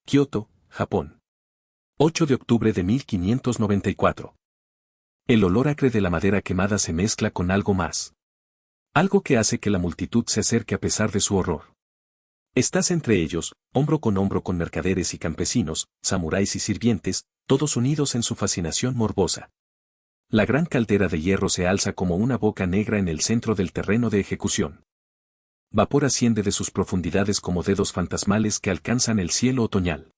Kioto, Japón. 8 de octubre de 1594. El olor acre de la madera quemada se mezcla con algo más. Algo que hace que la multitud se acerque a pesar de su horror. Estás entre ellos, hombro con mercaderes y campesinos, samuráis y sirvientes, todos unidos en su fascinación morbosa. La gran caldera de hierro se alza como una boca negra en el centro del terreno de ejecución. Vapor asciende de sus profundidades como dedos fantasmales que alcanzan el cielo otoñal.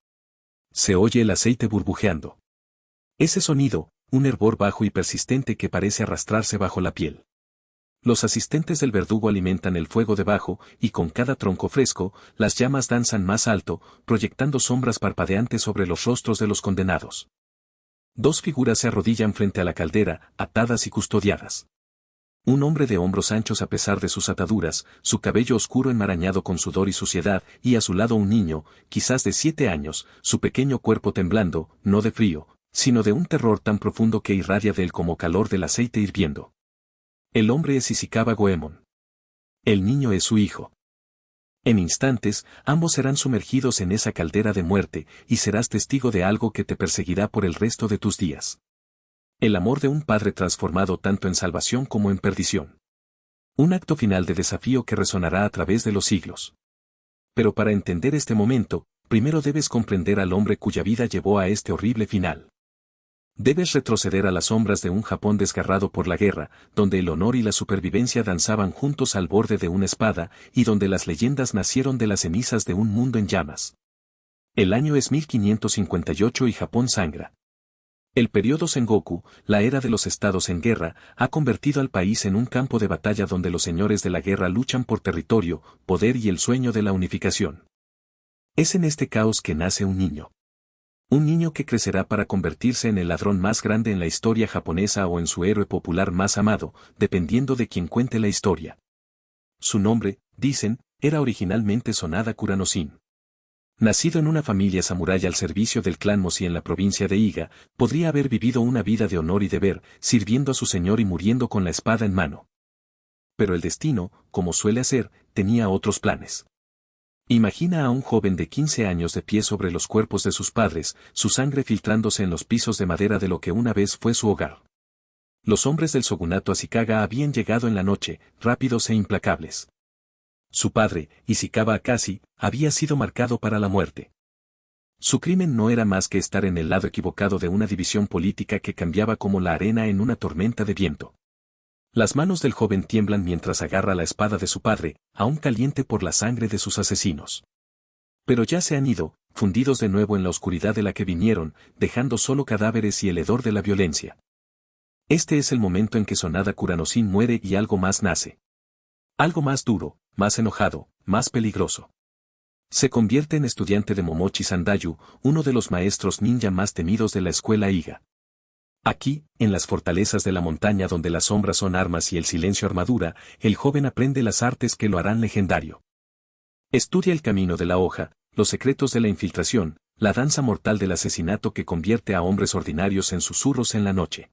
Se oye el aceite burbujeando. Ese sonido, un hervor bajo y persistente que parece arrastrarse bajo la piel. Los asistentes del verdugo alimentan el fuego debajo, y con cada tronco fresco, las llamas danzan más alto, proyectando sombras parpadeantes sobre los rostros de los condenados. Dos figuras se arrodillan frente a la caldera, atadas y custodiadas. Un hombre de hombros anchos a pesar de sus ataduras, su cabello oscuro enmarañado con sudor y suciedad, y a su lado un niño, quizás de 7 años, su pequeño cuerpo temblando, no de frío, sino de un terror tan profundo que irradia de él como calor del aceite hirviendo. El hombre es Ishikawa Goemon. El niño es su hijo. En instantes, ambos serán sumergidos en esa caldera de muerte, y serás testigo de algo que te perseguirá por el resto de tus días. El amor de un padre transformado tanto en salvación como en perdición. Un acto final de desafío que resonará a través de los siglos. Pero para entender este momento, primero debes comprender al hombre cuya vida llevó a este horrible final. Debes retroceder a las sombras de un Japón desgarrado por la guerra, donde el honor y la supervivencia danzaban juntos al borde de una espada, y donde las leyendas nacieron de las cenizas de un mundo en llamas. El año es 1558 y Japón sangra. El periodo Sengoku, la era de los estados en guerra, ha convertido al país en un campo de batalla donde los señores de la guerra luchan por territorio, poder y el sueño de la unificación. Es en este caos que nace un niño. Un niño que crecerá para convertirse en el ladrón más grande en la historia japonesa o en su héroe popular más amado, dependiendo de quien cuente la historia. Su nombre, dicen, era originalmente Sonada Kuranosin. Nacido en una familia samurái al servicio del clan Moshi en la provincia de Iga, podría haber vivido una vida de honor y deber, sirviendo a su señor y muriendo con la espada en mano. Pero el destino, como suele hacer, tenía otros planes. Imagina a un joven de 15 años de pie sobre los cuerpos de sus padres, su sangre filtrándose en los pisos de madera de lo que una vez fue su hogar. Los hombres del shogunato Ashikaga habían llegado en la noche, rápidos e implacables. Su padre, Ishikawa Akashi, había sido marcado para la muerte. Su crimen no era más que estar en el lado equivocado de una división política que cambiaba como la arena en una tormenta de viento. Las manos del joven tiemblan mientras agarra la espada de su padre, aún caliente por la sangre de sus asesinos. Pero ya se han ido, fundidos de nuevo en la oscuridad de la que vinieron, dejando solo cadáveres y el hedor de la violencia. Este es el momento en que Sonada Kuranosin muere y algo más nace. Algo más duro, más enojado, más peligroso. Se convierte en estudiante de Momochi Sandayu, uno de los maestros ninja más temidos de la escuela Iga. Aquí, en las fortalezas de la montaña donde las sombras son armas y el silencio armadura, el joven aprende las artes que lo harán legendario. Estudia el camino de la hoja, los secretos de la infiltración, la danza mortal del asesinato que convierte a hombres ordinarios en susurros en la noche.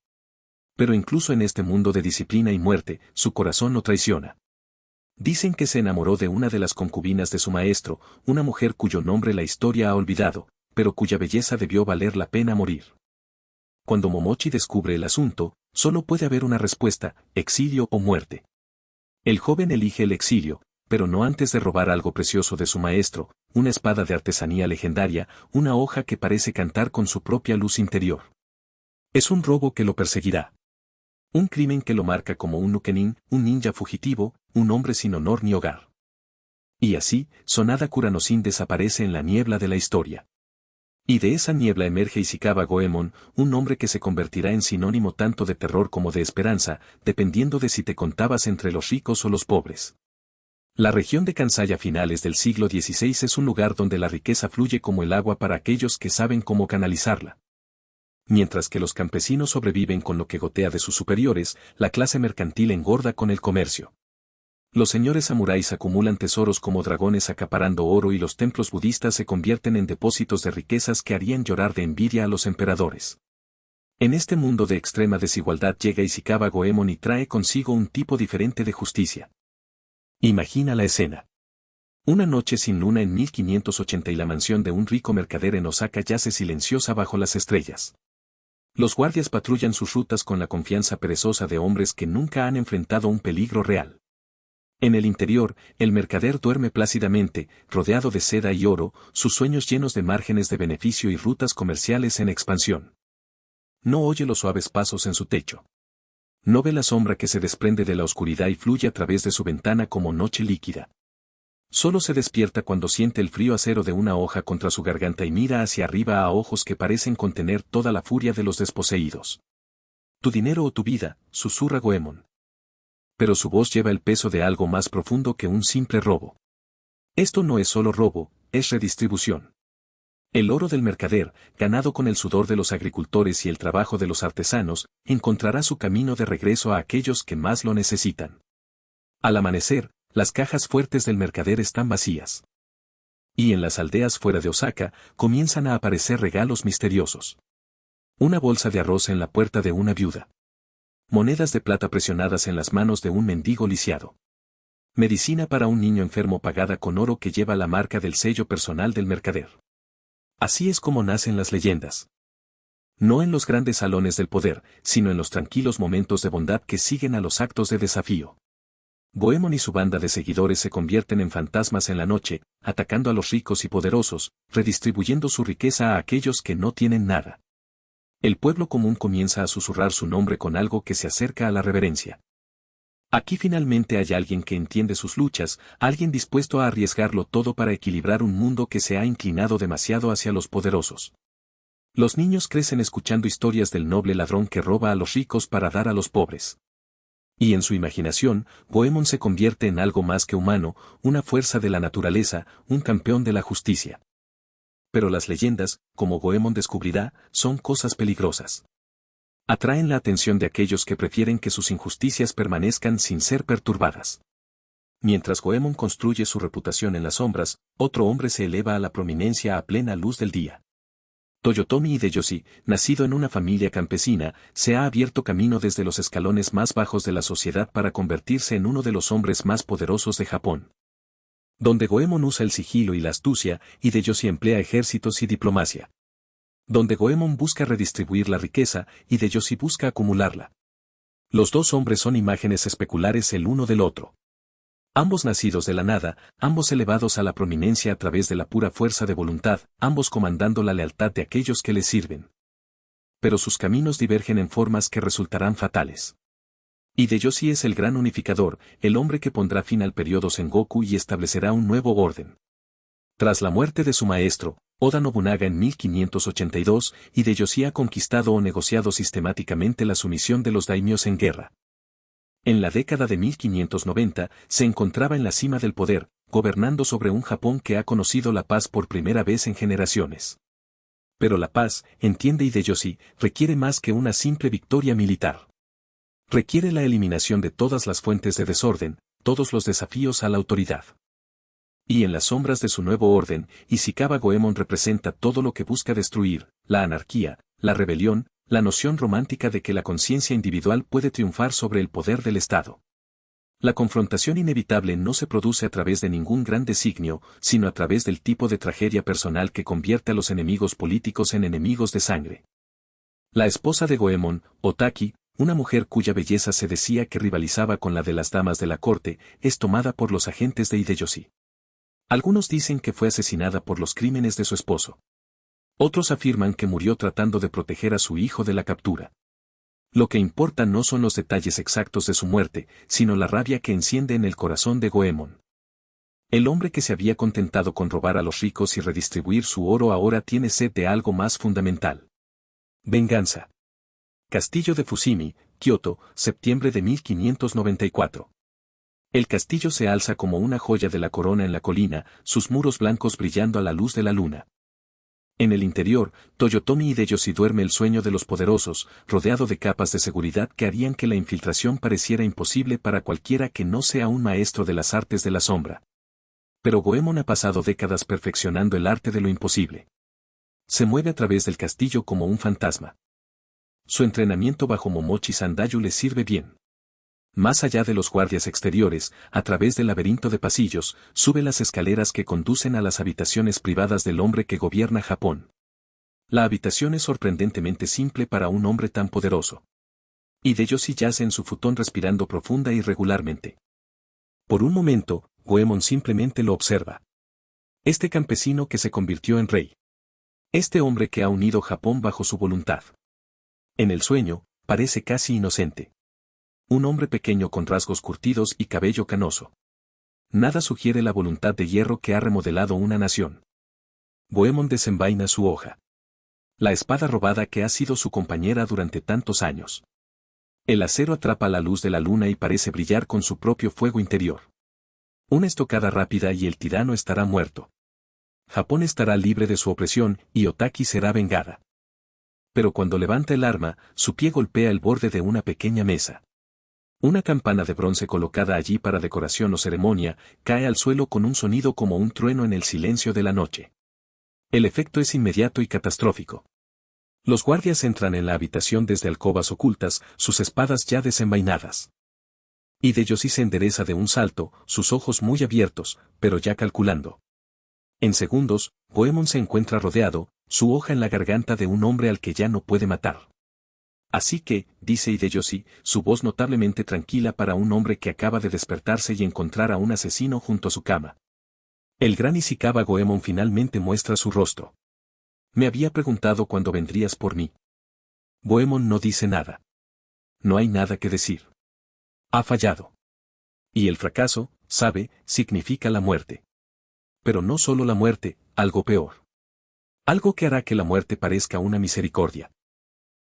Pero incluso en este mundo de disciplina y muerte, su corazón no traiciona. Dicen que se enamoró de una de las concubinas de su maestro, una mujer cuyo nombre la historia ha olvidado, pero cuya belleza debió valer la pena morir. Cuando Momochi descubre el asunto, solo puede haber una respuesta, exilio o muerte. El joven elige el exilio, pero no antes de robar algo precioso de su maestro, una espada de artesanía legendaria, una hoja que parece cantar con su propia luz interior. Es un robo que lo perseguirá. Un crimen que lo marca como un nukenin, un ninja fugitivo, un hombre sin honor ni hogar. Y así, Sonada Kuranosin desaparece en la niebla de la historia. Y de esa niebla emerge Ishikawa Goemon, un hombre que se convertirá en sinónimo tanto de terror como de esperanza, dependiendo de si te contabas entre los ricos o los pobres. La región de Kansai a finales del siglo XVI es un lugar donde la riqueza fluye como el agua para aquellos que saben cómo canalizarla. Mientras que los campesinos sobreviven con lo que gotea de sus superiores, la clase mercantil engorda con el comercio. Los señores samuráis acumulan tesoros como dragones acaparando oro y los templos budistas se convierten en depósitos de riquezas que harían llorar de envidia a los emperadores. En este mundo de extrema desigualdad llega Ishikawa Goemon y trae consigo un tipo diferente de justicia. Imagina la escena. Una noche sin luna en 1580 y la mansión de un rico mercader en Osaka yace silenciosa bajo las estrellas. Los guardias patrullan sus rutas con la confianza perezosa de hombres que nunca han enfrentado un peligro real. En el interior, el mercader duerme plácidamente, rodeado de seda y oro, sus sueños llenos de márgenes de beneficio y rutas comerciales en expansión. No oye los suaves pasos en su techo. No ve la sombra que se desprende de la oscuridad y fluye a través de su ventana como noche líquida. Solo se despierta cuando siente el frío acero de una hoja contra su garganta y mira hacia arriba a ojos que parecen contener toda la furia de los desposeídos. Tu dinero o tu vida, susurra Goemon. Pero su voz lleva el peso de algo más profundo que un simple robo. Esto no es solo robo, es redistribución. El oro del mercader, ganado con el sudor de los agricultores y el trabajo de los artesanos, encontrará su camino de regreso a aquellos que más lo necesitan. Al amanecer, las cajas fuertes del mercader están vacías. Y en las aldeas fuera de Osaka, comienzan a aparecer regalos misteriosos. Una bolsa de arroz en la puerta de una viuda. Monedas de plata presionadas en las manos de un mendigo lisiado. Medicina para un niño enfermo pagada con oro que lleva la marca del sello personal del mercader. Así es como nacen las leyendas. No en los grandes salones del poder, sino en los tranquilos momentos de bondad que siguen a los actos de desafío. Goemon y su banda de seguidores se convierten en fantasmas en la noche, atacando a los ricos y poderosos, redistribuyendo su riqueza a aquellos que no tienen nada. El pueblo común comienza a susurrar su nombre con algo que se acerca a la reverencia. Aquí finalmente hay alguien que entiende sus luchas, alguien dispuesto a arriesgarlo todo para equilibrar un mundo que se ha inclinado demasiado hacia los poderosos. Los niños crecen escuchando historias del noble ladrón que roba a los ricos para dar a los pobres. Y en su imaginación, Goemon se convierte en algo más que humano, una fuerza de la naturaleza, un campeón de la justicia. Pero las leyendas, como Goemon descubrirá, son cosas peligrosas. Atraen la atención de aquellos que prefieren que sus injusticias permanezcan sin ser perturbadas. Mientras Goemon construye su reputación en las sombras, otro hombre se eleva a la prominencia a plena luz del día. Toyotomi Hideyoshi, nacido en una familia campesina, se ha abierto camino desde los escalones más bajos de la sociedad para convertirse en uno de los hombres más poderosos de Japón. Donde Goemon usa el sigilo y la astucia, Hideyoshi emplea ejércitos y diplomacia. Donde Goemon busca redistribuir la riqueza, Hideyoshi busca acumularla. Los dos hombres son imágenes especulares el uno del otro. Ambos nacidos de la nada, ambos elevados a la prominencia a través de la pura fuerza de voluntad, ambos comandando la lealtad de aquellos que les sirven. Pero sus caminos divergen en formas que resultarán fatales. Hideyoshi es el gran unificador, el hombre que pondrá fin al periodo Sengoku y establecerá un nuevo orden. Tras la muerte de su maestro, Oda Nobunaga en 1582, Hideyoshi ha conquistado o negociado sistemáticamente la sumisión de los daimios en guerra. En la década de 1590, se encontraba en la cima del poder, gobernando sobre un Japón que ha conocido la paz por primera vez en generaciones. Pero la paz, entiende Hideyoshi, requiere más que una simple victoria militar. Requiere la eliminación de todas las fuentes de desorden, todos los desafíos a la autoridad. Y en las sombras de su nuevo orden, Ishikawa Goemon representa todo lo que busca destruir, la anarquía, la rebelión, la noción romántica de que la conciencia individual puede triunfar sobre el poder del Estado. La confrontación inevitable no se produce a través de ningún gran designio, sino a través del tipo de tragedia personal que convierte a los enemigos políticos en enemigos de sangre. La esposa de Goemon, Otaki, una mujer cuya belleza se decía que rivalizaba con la de las damas de la corte, es tomada por los agentes de Hideyoshi. Algunos dicen que fue asesinada por los crímenes de su esposo. Otros afirman que murió tratando de proteger a su hijo de la captura. Lo que importa no son los detalles exactos de su muerte, sino la rabia que enciende en el corazón de Goemon. El hombre que se había contentado con robar a los ricos y redistribuir su oro ahora tiene sed de algo más fundamental. Venganza. Castillo de Fushimi, Kioto, septiembre de 1594. El castillo se alza como una joya de la corona en la colina, sus muros blancos brillando a la luz de la luna. En el interior, Toyotomi Hideyoshi duerme el sueño de los poderosos, rodeado de capas de seguridad que harían que la infiltración pareciera imposible para cualquiera que no sea un maestro de las artes de la sombra. Pero Goemon ha pasado décadas perfeccionando el arte de lo imposible. Se mueve a través del castillo como un fantasma. Su entrenamiento bajo Momochi Sandayu le sirve bien. Más allá de los guardias exteriores, a través del laberinto de pasillos, sube las escaleras que conducen a las habitaciones privadas del hombre que gobierna Japón. La habitación es sorprendentemente simple para un hombre tan poderoso. Hideyoshi yace en su futón respirando profunda y regularmente. Por un momento, Goemon simplemente lo observa. Este campesino que se convirtió en rey. Este hombre que ha unido Japón bajo su voluntad. En el sueño, parece casi inocente. Un hombre pequeño con rasgos curtidos y cabello canoso. Nada sugiere la voluntad de hierro que ha remodelado una nación. Goemon desenvaina su hoja. La espada robada que ha sido su compañera durante tantos años. El acero atrapa la luz de la luna y parece brillar con su propio fuego interior. Una estocada rápida y el tirano estará muerto. Japón estará libre de su opresión y Otaki será vengada. Pero cuando levanta el arma, su pie golpea el borde de una pequeña mesa. Una campana de bronce colocada allí para decoración o ceremonia, cae al suelo con un sonido como un trueno en el silencio de la noche. El efecto es inmediato y catastrófico. Los guardias entran en la habitación desde alcobas ocultas, sus espadas ya desenvainadas. Hideyoshi se endereza de un salto, sus ojos muy abiertos, pero ya calculando. En segundos, Goemon se encuentra rodeado, su hoja en la garganta de un hombre al que ya no puede matar. Así que, dice Hideyoshi, su voz notablemente tranquila para un hombre que acaba de despertarse y encontrar a un asesino junto a su cama. El gran Ishikawa Goemon finalmente muestra su rostro. Me había preguntado cuándo vendrías por mí. Goemon no dice nada. No hay nada que decir. Ha fallado. Y el fracaso, sabe, significa la muerte. Pero no solo la muerte, algo peor. Algo que hará que la muerte parezca una misericordia.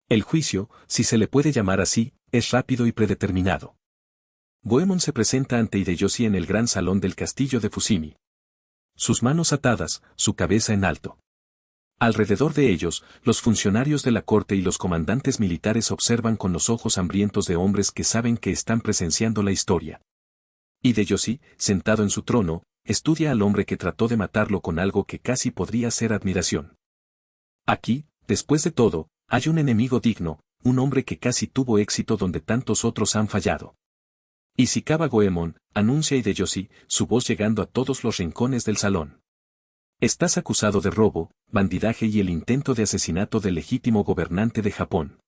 El juicio, si se le puede llamar así, es rápido y predeterminado. Goemon se presenta ante Hideyoshi en el gran salón del castillo de Fushimi. Sus manos atadas, su cabeza en alto. Alrededor de ellos, los funcionarios de la corte y los comandantes militares observan con los ojos hambrientos de hombres que saben que están presenciando la historia. Hideyoshi, sentado en su trono, estudia al hombre que trató de matarlo con algo que casi podría ser admiración. Aquí, después de todo, hay un enemigo digno, un hombre que casi tuvo éxito donde tantos otros han fallado. Ishikawa Goemon, anuncia Hideyoshi, su voz llegando a todos los rincones del salón. Estás acusado de robo, bandidaje y el intento de asesinato del legítimo gobernante de Japón.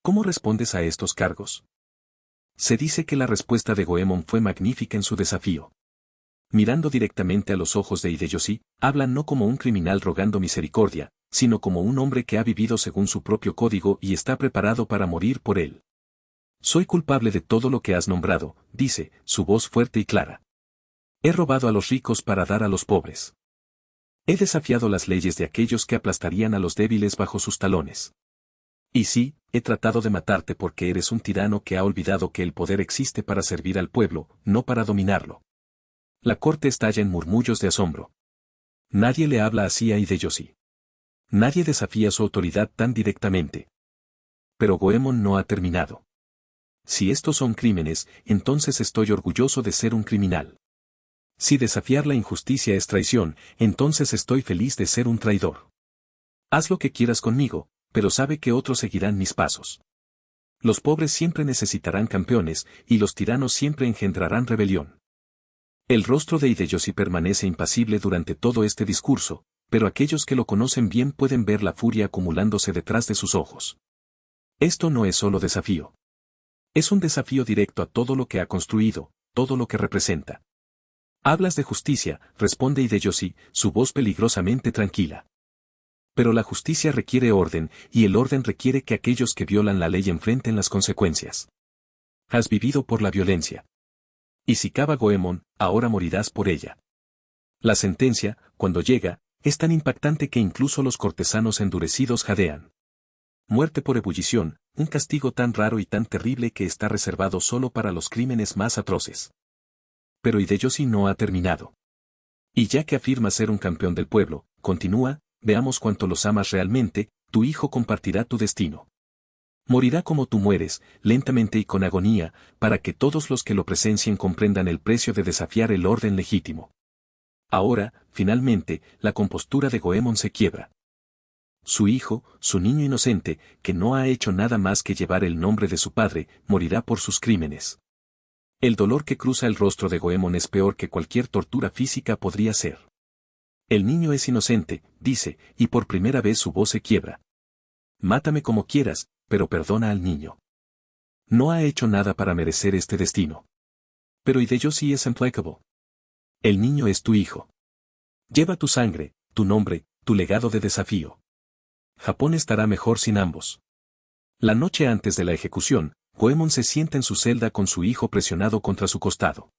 ¿Cómo respondes a estos cargos? Se dice que la respuesta de Goemon fue magnífica en su desafío. Mirando directamente a los ojos de Hideyoshi, habla no como un criminal rogando misericordia, sino como un hombre que ha vivido según su propio código y está preparado para morir por él. Soy culpable de todo lo que has nombrado, dice, su voz fuerte y clara. He robado a los ricos para dar a los pobres. He desafiado las leyes de aquellos que aplastarían a los débiles bajo sus talones. Y sí, he tratado de matarte porque eres un tirano que ha olvidado que el poder existe para servir al pueblo, no para dominarlo. La corte estalla en murmullos de asombro. Nadie le habla así a Hideyoshi. Nadie desafía su autoridad tan directamente. Pero Goemon no ha terminado. Si estos son crímenes, entonces estoy orgulloso de ser un criminal. Si desafiar la injusticia es traición, entonces estoy feliz de ser un traidor. Haz lo que quieras conmigo, pero sabe que otros seguirán mis pasos. Los pobres siempre necesitarán campeones, y los tiranos siempre engendrarán rebelión. El rostro de Hideyoshi permanece impasible durante todo este discurso, pero aquellos que lo conocen bien pueden ver la furia acumulándose detrás de sus ojos. Esto no es solo desafío. Es un desafío directo a todo lo que ha construido, todo lo que representa. Hablas de justicia, responde Hideyoshi, su voz peligrosamente tranquila. Pero la justicia requiere orden, y el orden requiere que aquellos que violan la ley enfrenten las consecuencias. Has vivido por la violencia. Ishikawa Goemon, ahora morirás por ella. La sentencia, cuando llega, es tan impactante que incluso los cortesanos endurecidos jadean. Muerte por ebullición, un castigo tan raro y tan terrible que está reservado solo para los crímenes más atroces. Pero Hideyoshi no ha terminado. Y ya que afirma ser un campeón del pueblo, continúa, veamos cuánto los amas realmente, tu hijo compartirá tu destino. Morirá como tú mueres, lentamente y con agonía, para que todos los que lo presencien comprendan el precio de desafiar el orden legítimo. Ahora, finalmente, la compostura de Goemon se quiebra. Su hijo, su niño inocente, que no ha hecho nada más que llevar el nombre de su padre, morirá por sus crímenes. El dolor que cruza el rostro de Goemon es peor que cualquier tortura física podría ser. El niño es inocente, dice, y por primera vez su voz se quiebra. Mátame como quieras, pero perdona al niño. No ha hecho nada para merecer este destino. Pero Hideyoshi es implacable. El niño es tu hijo. Lleva tu sangre, tu nombre, tu legado de desafío. Japón estará mejor sin ambos. La noche antes de la ejecución, Goemon se sienta en su celda con su hijo presionado contra su costado.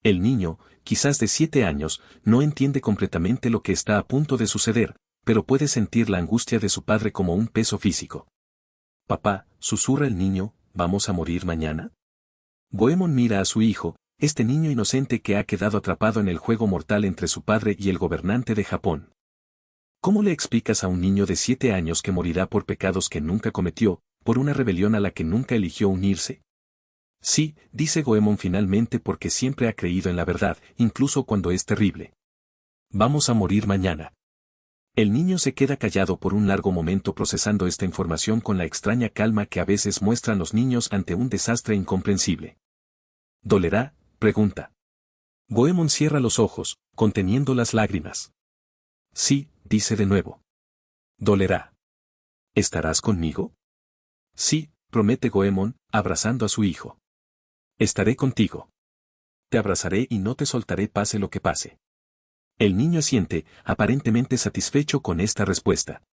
El niño, quizás de 7 años, no entiende completamente lo que está a punto de suceder, pero puede sentir la angustia de su padre como un peso físico. Papá, susurra el niño, ¿vamos a morir mañana? Goemon mira a su hijo, este niño inocente que ha quedado atrapado en el juego mortal entre su padre y el gobernante de Japón. ¿Cómo le explicas a un niño de 7 años que morirá por pecados que nunca cometió, por una rebelión a la que nunca eligió unirse? Sí, dice Goemon finalmente porque siempre ha creído en la verdad, incluso cuando es terrible. Vamos a morir mañana. El niño se queda callado por un largo momento procesando esta información con la extraña calma que a veces muestran los niños ante un desastre incomprensible. ¿Dolerá?, pregunta. Goemon cierra los ojos, conteniendo las lágrimas. Sí, dice de nuevo. ¿Dolerá? ¿Estarás conmigo? Sí, promete Goemon, abrazando a su hijo. Estaré contigo. Te abrazaré y no te soltaré pase lo que pase. El niño asiente, aparentemente satisfecho con esta respuesta.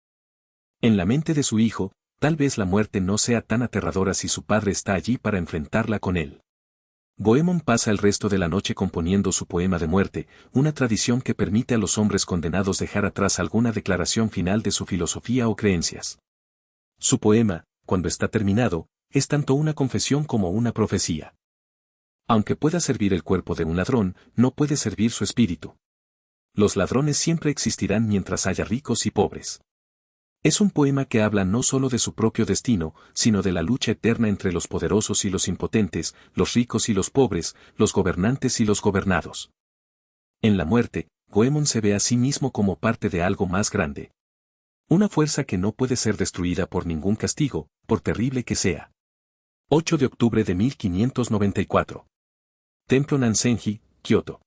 En la mente de su hijo, tal vez la muerte no sea tan aterradora si su padre está allí para enfrentarla con él. Goemon pasa el resto de la noche componiendo su poema de muerte, una tradición que permite a los hombres condenados dejar atrás alguna declaración final de su filosofía o creencias. Su poema, cuando está terminado, es tanto una confesión como una profecía. Aunque pueda servir el cuerpo de un ladrón, no puede servir su espíritu. Los ladrones siempre existirán mientras haya ricos y pobres. Es un poema que habla no solo de su propio destino, sino de la lucha eterna entre los poderosos y los impotentes, los ricos y los pobres, los gobernantes y los gobernados. En la muerte, Goemon se ve a sí mismo como parte de algo más grande. Una fuerza que no puede ser destruida por ningún castigo, por terrible que sea. 8 de octubre de 1594. Templo Nanzenji, Kioto.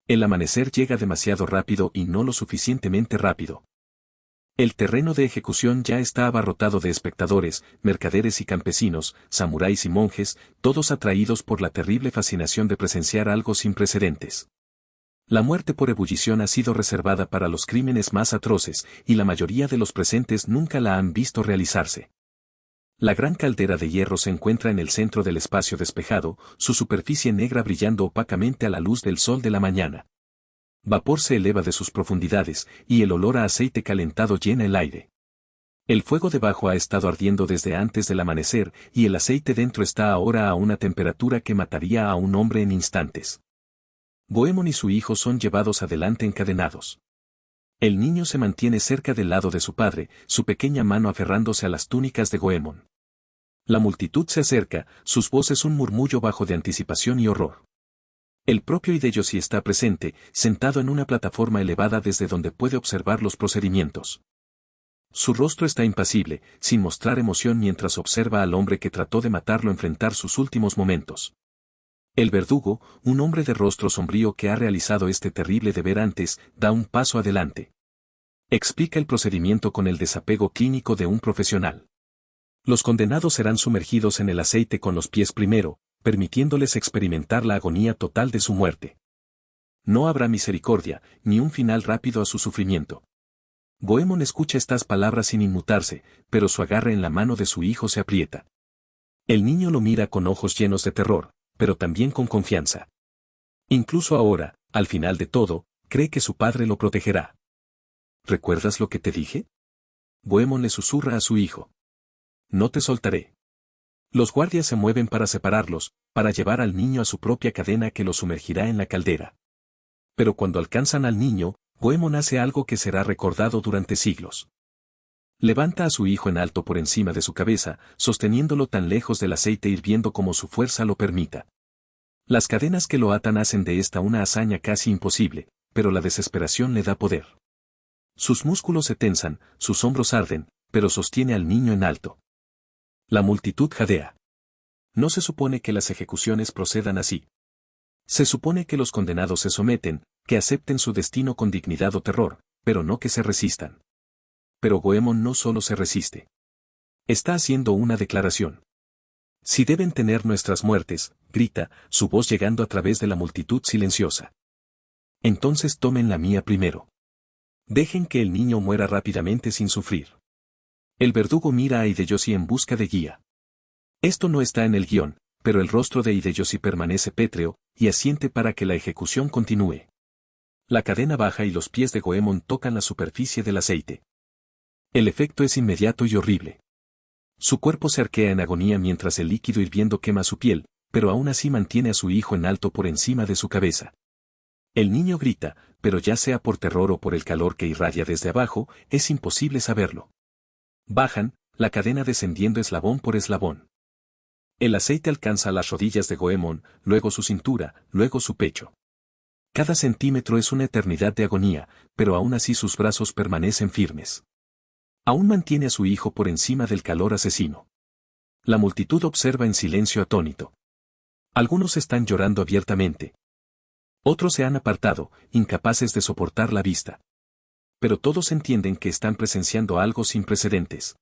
El amanecer llega demasiado rápido y no lo suficientemente rápido. El terreno de ejecución ya está abarrotado de espectadores, mercaderes y campesinos, samuráis y monjes, todos atraídos por la terrible fascinación de presenciar algo sin precedentes. La muerte por ebullición ha sido reservada para los crímenes más atroces, y la mayoría de los presentes nunca la han visto realizarse. La gran caldera de hierro se encuentra en el centro del espacio despejado, su superficie negra brillando opacamente a la luz del sol de la mañana. Vapor se eleva de sus profundidades, y el olor a aceite calentado llena el aire. El fuego debajo ha estado ardiendo desde antes del amanecer, y el aceite dentro está ahora a una temperatura que mataría a un hombre en instantes. Goemon y su hijo son llevados adelante encadenados. El niño se mantiene cerca del lado de su padre, su pequeña mano aferrándose a las túnicas de Goemon. La multitud se acerca, sus voces un murmullo bajo de anticipación y horror. El propio Hideyoshi está presente, sentado en una plataforma elevada desde donde puede observar los procedimientos. Su rostro está impasible, sin mostrar emoción mientras observa al hombre que trató de matarlo enfrentar sus últimos momentos. El verdugo, un hombre de rostro sombrío que ha realizado este terrible deber antes, da un paso adelante. Explica el procedimiento con el desapego clínico de un profesional. Los condenados serán sumergidos en el aceite con los pies primero, permitiéndoles experimentar la agonía total de su muerte. No habrá misericordia, ni un final rápido a su sufrimiento. Goemon escucha estas palabras sin inmutarse, pero su agarre en la mano de su hijo se aprieta. El niño lo mira con ojos llenos de terror, pero también con confianza. Incluso ahora, al final de todo, cree que su padre lo protegerá. ¿Recuerdas lo que te dije? Goemon le susurra a su hijo. No te soltaré. Los guardias se mueven para separarlos, para llevar al niño a su propia cadena que lo sumergirá en la caldera. Pero cuando alcanzan al niño, Goemon hace algo que será recordado durante siglos. Levanta a su hijo en alto por encima de su cabeza, sosteniéndolo tan lejos del aceite hirviendo como su fuerza lo permita. Las cadenas que lo atan hacen de esta una hazaña casi imposible, pero la desesperación le da poder. Sus músculos se tensan, sus hombros arden, pero sostiene al niño en alto. La multitud jadea. No se supone que las ejecuciones procedan así. Se supone que los condenados se someten, que acepten su destino con dignidad o terror, pero no que se resistan. Pero Goemon no solo se resiste. Está haciendo una declaración. Si deben tener nuestras muertes, grita, su voz llegando a través de la multitud silenciosa. Entonces tomen la mía primero. Dejen que el niño muera rápidamente sin sufrir. El verdugo mira a Hideyoshi en busca de guía. Esto no está en el guión, pero el rostro de Hideyoshi permanece pétreo, y asiente para que la ejecución continúe. La cadena baja y los pies de Goemon tocan la superficie del aceite. El efecto es inmediato y horrible. Su cuerpo se arquea en agonía mientras el líquido hirviendo quema su piel, pero aún así mantiene a su hijo en alto por encima de su cabeza. El niño grita, pero ya sea por terror o por el calor que irradia desde abajo, es imposible saberlo. Bajan, la cadena descendiendo eslabón por eslabón. El aceite alcanza las rodillas de Goemon, luego su cintura, luego su pecho. Cada centímetro es una eternidad de agonía, pero aún así sus brazos permanecen firmes. Aún mantiene a su hijo por encima del calor asesino. La multitud observa en silencio atónito. Algunos están llorando abiertamente. Otros se han apartado, incapaces de soportar la vista. Pero todos entienden que están presenciando algo sin precedentes.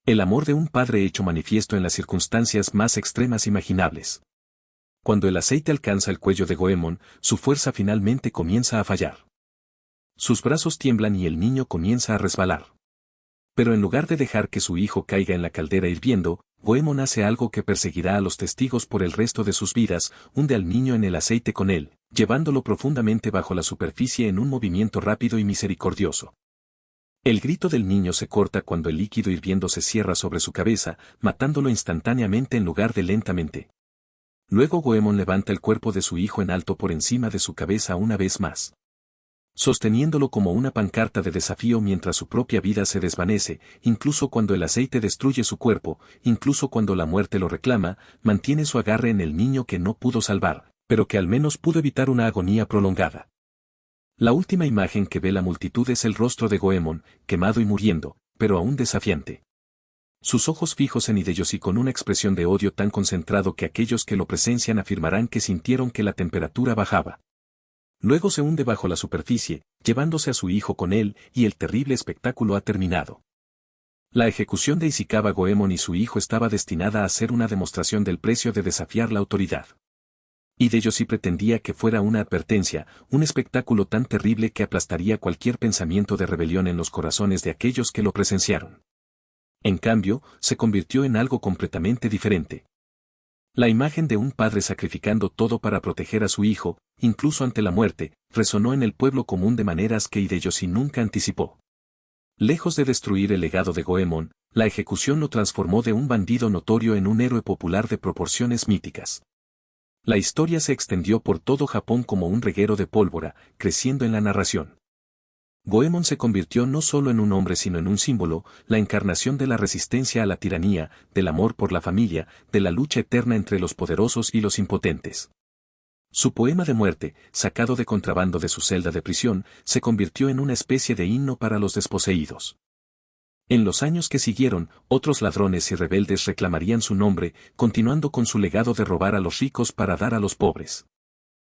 El amor de un padre hecho manifiesto en las circunstancias más extremas imaginables. Cuando el aceite alcanza el cuello de Goemon, su fuerza finalmente comienza a fallar. Sus brazos tiemblan y el niño comienza a resbalar. Pero en lugar de dejar que su hijo caiga en la caldera hirviendo, Goemon hace algo que perseguirá a los testigos por el resto de sus vidas, hunde al niño en el aceite con él, llevándolo profundamente bajo la superficie en un movimiento rápido y misericordioso. El grito del niño se corta cuando el líquido hirviendo se cierra sobre su cabeza, matándolo instantáneamente en lugar de lentamente. Luego Goemon levanta el cuerpo de su hijo en alto por encima de su cabeza una vez más. Sosteniéndolo como una pancarta de desafío mientras su propia vida se desvanece, incluso cuando el aceite destruye su cuerpo, incluso cuando la muerte lo reclama, mantiene su agarre en el niño que no pudo salvar, pero que al menos pudo evitar una agonía prolongada. La última imagen que ve la multitud es el rostro de Goemon, quemado y muriendo, pero aún desafiante. Sus ojos fijos en Hideyoshi con una expresión de odio tan concentrado que aquellos que lo presencian afirmarán que sintieron que la temperatura bajaba. Luego se hunde bajo la superficie, llevándose a su hijo con él, y el terrible espectáculo ha terminado. La ejecución de Ishikawa Goemon y su hijo estaba destinada a ser una demostración del precio de desafiar la autoridad. Hideyoshi pretendía que fuera una advertencia, un espectáculo tan terrible que aplastaría cualquier pensamiento de rebelión en los corazones de aquellos que lo presenciaron. En cambio, se convirtió en algo completamente diferente. La imagen de un padre sacrificando todo para proteger a su hijo, incluso ante la muerte, resonó en el pueblo común de maneras que Hideyoshi nunca anticipó. Lejos de destruir el legado de Goemon, la ejecución lo transformó de un bandido notorio en un héroe popular de proporciones míticas. La historia se extendió por todo Japón como un reguero de pólvora, creciendo en la narración. Goemon se convirtió no solo en un hombre sino en un símbolo, la encarnación de la resistencia a la tiranía, del amor por la familia, de la lucha eterna entre los poderosos y los impotentes. Su poema de muerte, sacado de contrabando de su celda de prisión, se convirtió en una especie de himno para los desposeídos. En los años que siguieron, otros ladrones y rebeldes reclamarían su nombre, continuando con su legado de robar a los ricos para dar a los pobres.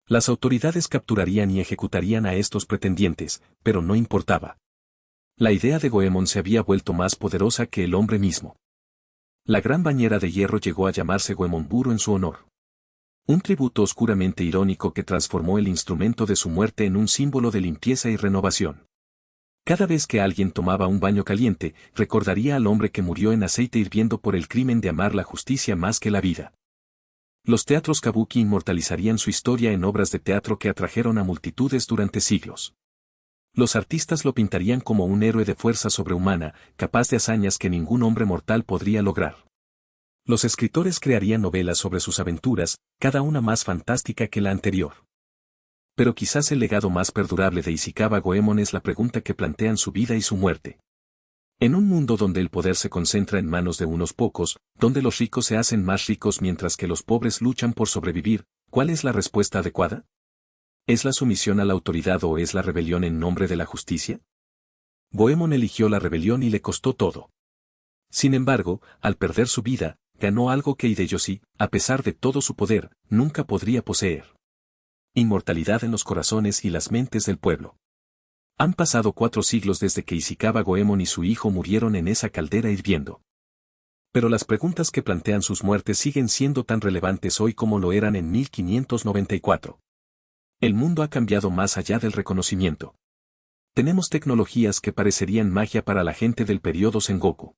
Las autoridades capturarían y ejecutarían a estos pretendientes, pero no importaba. La idea de Goemon se había vuelto más poderosa que el hombre mismo. La gran bañera de hierro llegó a llamarse Goemonburo en su honor. Un tributo oscuramente irónico que transformó el instrumento de su muerte en un símbolo de limpieza y renovación. Cada vez que alguien tomaba un baño caliente, recordaría al hombre que murió en aceite hirviendo por el crimen de amar la justicia más que la vida. Los teatros kabuki inmortalizarían su historia en obras de teatro que atrajeron a multitudes durante siglos. Los artistas lo pintarían como un héroe de fuerza sobrehumana, capaz de hazañas que ningún hombre mortal podría lograr. Los escritores crearían novelas sobre sus aventuras, cada una más fantástica que la anterior. Pero quizás el legado más perdurable de Ishikawa Goemon es la pregunta que plantean su vida y su muerte. En un mundo donde el poder se concentra en manos de unos pocos, donde los ricos se hacen más ricos mientras que los pobres luchan por sobrevivir, ¿cuál es la respuesta adecuada? ¿Es la sumisión a la autoridad o es la rebelión en nombre de la justicia? Goemon eligió la rebelión y le costó todo. Sin embargo, al perder su vida, ganó algo que Hideyoshi, a pesar de todo su poder, nunca podría poseer. Inmortalidad en los corazones y las mentes del pueblo. Han pasado 4 siglos desde que Ishikawa Goemon y su hijo murieron en esa caldera hirviendo. Pero las preguntas que plantean sus muertes siguen siendo tan relevantes hoy como lo eran en 1594. El mundo ha cambiado más allá del reconocimiento. Tenemos tecnologías que parecerían magia para la gente del periodo Sengoku.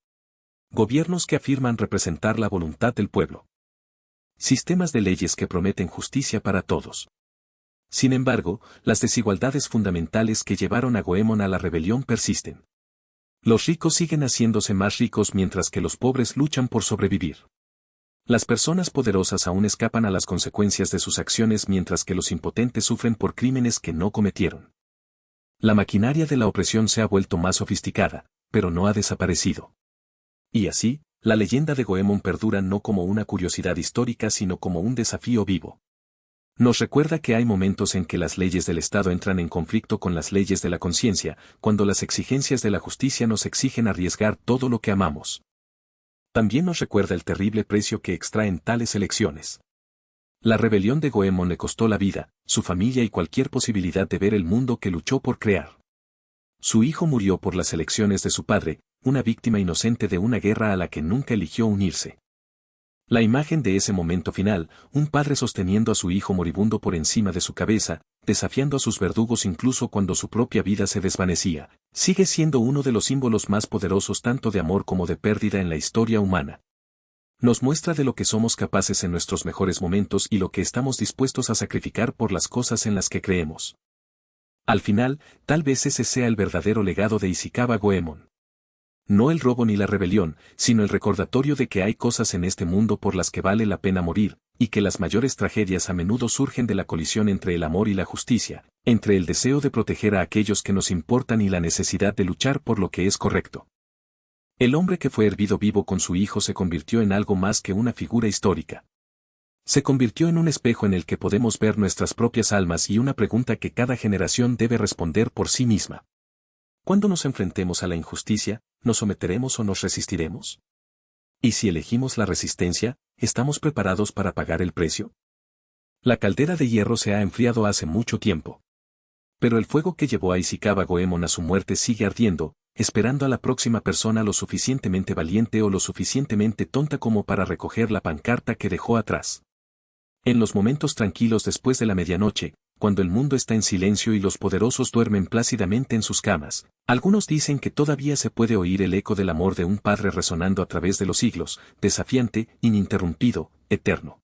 Gobiernos que afirman representar la voluntad del pueblo. Sistemas de leyes que prometen justicia para todos. Sin embargo, las desigualdades fundamentales que llevaron a Goemon a la rebelión persisten. Los ricos siguen haciéndose más ricos mientras que los pobres luchan por sobrevivir. Las personas poderosas aún escapan a las consecuencias de sus acciones mientras que los impotentes sufren por crímenes que no cometieron. La maquinaria de la opresión se ha vuelto más sofisticada, pero no ha desaparecido. Y así, la leyenda de Goemon perdura no como una curiosidad histórica sino como un desafío vivo. Nos recuerda que hay momentos en que las leyes del Estado entran en conflicto con las leyes de la conciencia, cuando las exigencias de la justicia nos exigen arriesgar todo lo que amamos. También nos recuerda el terrible precio que extraen tales elecciones. La rebelión de Goemon le costó la vida, su familia y cualquier posibilidad de ver el mundo que luchó por crear. Su hijo murió por las elecciones de su padre, una víctima inocente de una guerra a la que nunca eligió unirse. La imagen de ese momento final, un padre sosteniendo a su hijo moribundo por encima de su cabeza, desafiando a sus verdugos incluso cuando su propia vida se desvanecía, sigue siendo uno de los símbolos más poderosos tanto de amor como de pérdida en la historia humana. Nos muestra de lo que somos capaces en nuestros mejores momentos y lo que estamos dispuestos a sacrificar por las cosas en las que creemos. Al final, tal vez ese sea el verdadero legado de Ishikawa Goemon. No el robo ni la rebelión, sino el recordatorio de que hay cosas en este mundo por las que vale la pena morir, y que las mayores tragedias a menudo surgen de la colisión entre el amor y la justicia, entre el deseo de proteger a aquellos que nos importan y la necesidad de luchar por lo que es correcto. El hombre que fue hervido vivo con su hijo se convirtió en algo más que una figura histórica. Se convirtió en un espejo en el que podemos ver nuestras propias almas y una pregunta que cada generación debe responder por sí misma. Cuando nos enfrentemos a la injusticia, ¿nos someteremos o nos resistiremos? ¿Y si elegimos la resistencia, estamos preparados para pagar el precio? La caldera de hierro se ha enfriado hace mucho tiempo. Pero el fuego que llevó a Ishikawa Goemon a su muerte sigue ardiendo, esperando a la próxima persona lo suficientemente valiente o lo suficientemente tonta como para recoger la pancarta que dejó atrás. En los momentos tranquilos después de la medianoche, cuando el mundo está en silencio y los poderosos duermen plácidamente en sus camas, algunos dicen que todavía se puede oír el eco del amor de un padre resonando a través de los siglos, desafiante, ininterrumpido, eterno.